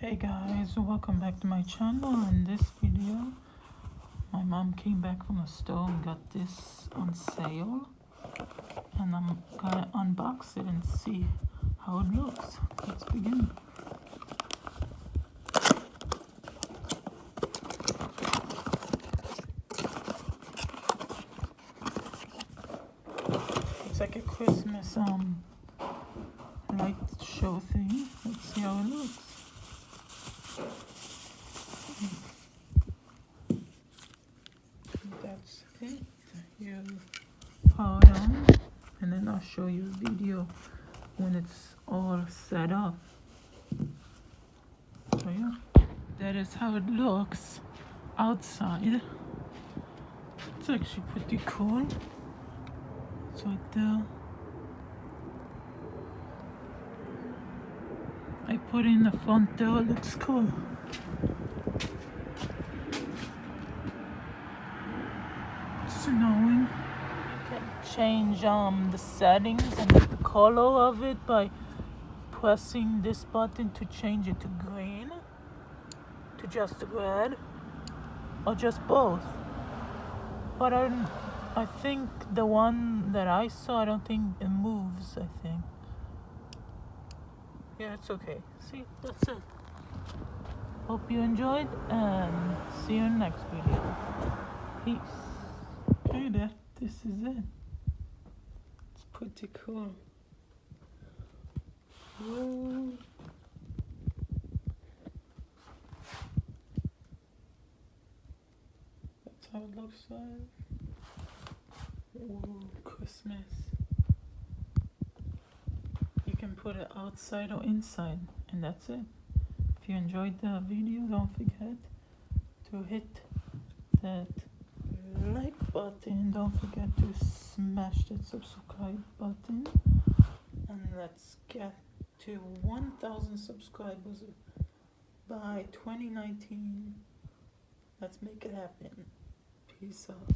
Hey guys, welcome back to my channel. In this video, my mom came back from the store and got this on sale, and I'm gonna unbox it and see how it looks. Let's begin. It's like a Christmas light show thing. Let's see how it looks. That's it. You power it on, and then I'll show you a video when it's all set up. So yeah, that is how it looks outside. It's actually pretty cool. It's right there. I put it in the front there. It looks cool. Snowing. You can change the settings and the color of it by pressing this button to change it to green, to just red, or just both. But I think the one that I saw, I don't think it moves. I think. Yeah, it's okay. See, that's it. Hope you enjoyed, and see you in the next video. Peace. Okay, this is it. It's pretty cool. Whoa. That's how it looks like. Whoa, Christmas. You can put it outside or inside, and that's it. If you enjoyed the video, don't forget to hit that like button. Don't forget to smash that subscribe button, and let's get to 1,000 subscribers by 2019. Let's make it happen. Peace out.